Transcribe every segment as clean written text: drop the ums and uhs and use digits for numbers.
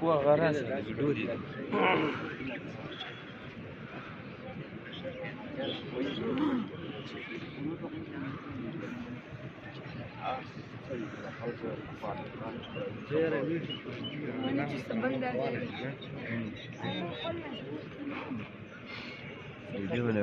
kuah garas duri. Video ne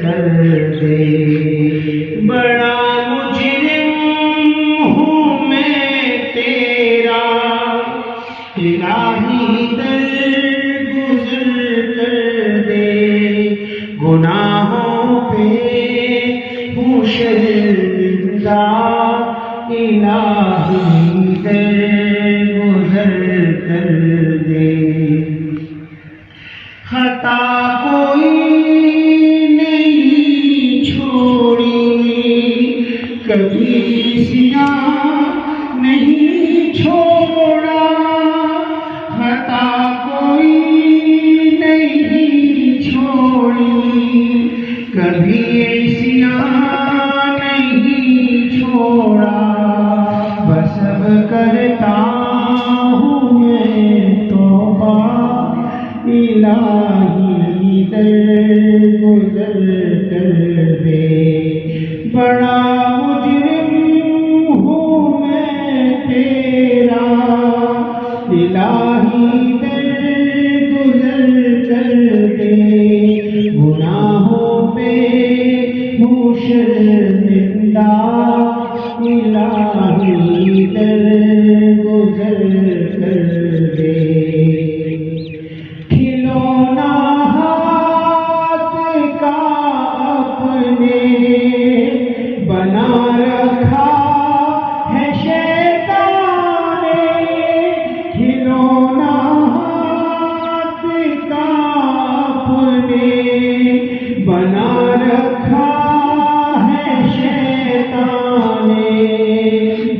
कर दे बड़ा मुजरिम हूँ मैं तेरा इलाही दर गुजर कर दे गुनाहों पे हूँ शर्मिंदा इलाही दर गुजर कर दे खता कोई कभी सिया नहीं छोड़ा खता कोई नहीं छोड़ी कभी सिया नहीं छोड़ा बस अब करता हूँ मैं तौबा इलाही दर गुजर कर दे बड़ा इलाही दर गुजर कर दे गुनाहों पे हूँ शर्मिंदा इलाही दर गुजर कर दे खिलौना हाथ का अपने बना रखा है शैतान खिलौना हाथ का अपने बना रखा है शैतान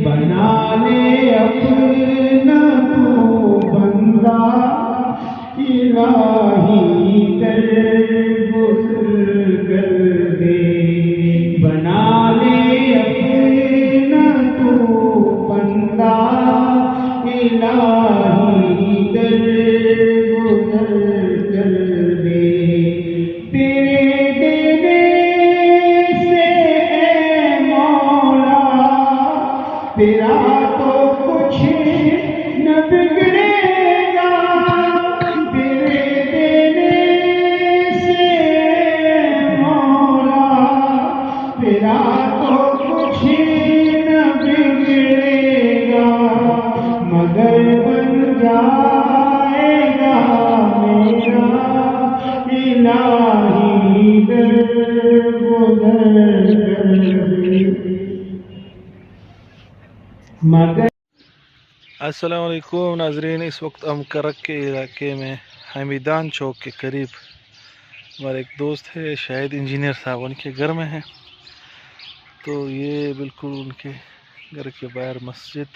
बना ले अपना तू बंदा इलाही दर गुजर कर दे बना ले अपना तू बंदा इलाही दर गुजर कर दे तेरे देने से है मौला तेरा तो कुछ न बिगड़ेगा तेरे देने से मौला तेरा तो कुछ न बिगड़ेगा मगर बन जाएगा मेरा इलाही दर गुजर कर मगर अस्सलाम वालेकुम नाजरीन, इस वक्त हम करक के इलाके में हमीदान चौक के करीब हमारे एक दोस्त है शाहिद इंजीनियर साहब, उनके घर में है। तो ये बिल्कुल उनके घर के बाहर मस्जिद,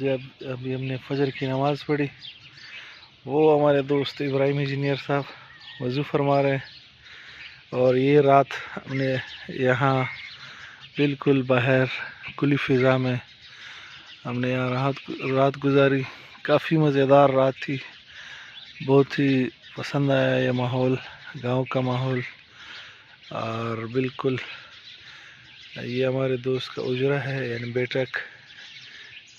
जब अभी हमने फजर की नमाज़ पढ़ी, वो हमारे दोस्त इब्राहिम इंजीनियर साहब वज़ू फरमा रहे हैं। और ये रात हमने यहाँ बिल्कुल बाहर खुली फ़िज़ा में हमने यहाँ रात गुजारी। काफ़ी मज़ेदार रात थी, बहुत ही पसंद आया ये माहौल, गांव का माहौल। और बिल्कुल ये हमारे दोस्त का उजरा है, यानी बैठक,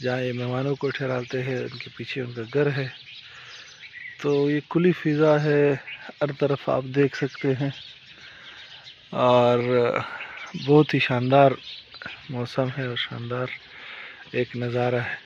जहाँ ये मेहमानों को ठहराते हैं, उनके पीछे उनका घर है। तो ये खुली फ़िज़ा है, हर तरफ आप देख सकते हैं और बहुत ही शानदार मौसम है और शानदार एक नज़ारा है।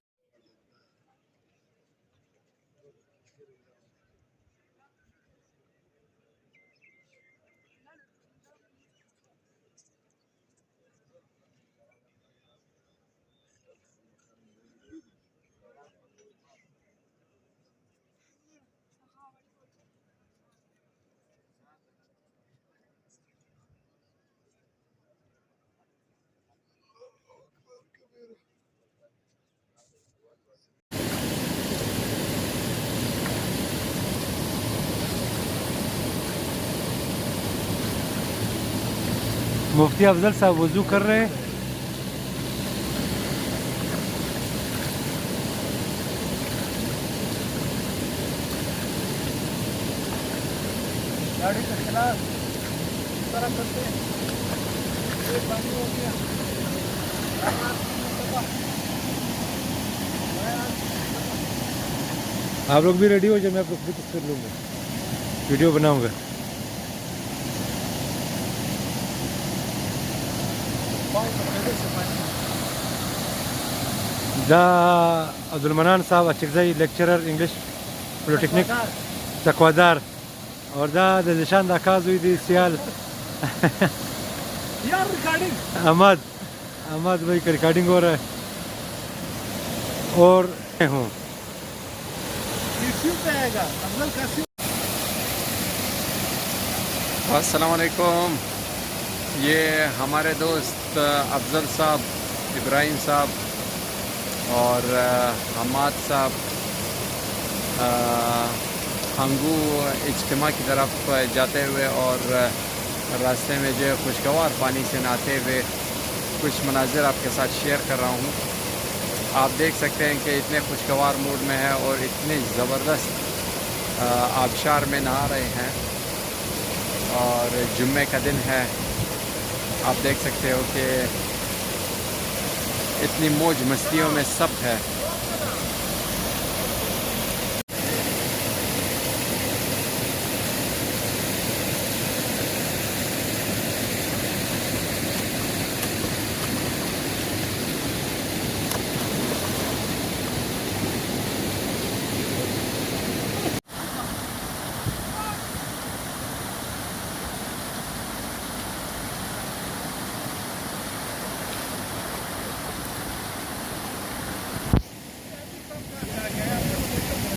मुफ्ती अफजल साहब वज़ू कर रहे हैं। गाड़ी के खिलाफ इस तरह करते हैं, ये बंद हो गया। आप लोग भी रेडी हो जाए, मैं आप लोग भी कुछ कर लूँगा, वीडियो बनाऊँगा। दा अब्दुल मनान साहब अचकज़ई लेक्चरर इंग्लिश पॉलिटेक्निक चकवादार, और दा निशान दाकाज हुई थी सियाल यार रिकॉर्डिंग अहमद भाई का रिकॉर्डिंग हो रहा है। और हूँ यूट्यूब पे आएगा अफजल कासिम। अस्सलाम वालेकुम। ये हमारे दोस्त अफजल साहब, इब्राहिम साहब और हमाद साहब हंगू इज्तिमा की तरफ जाते हुए और रास्ते में जो खुशगवार पानी से नहाते हुए कुछ मनाजिर आपके साथ शेयर कर रहा हूँ। आप देख सकते हैं कि इतने खुशगवार मूड में है और इतने ज़बरदस्त आबशार में नहा रहे हैं, और जुम्मे का दिन है। आप देख सकते हो कि इतनी मौज मस्तियों में सब है।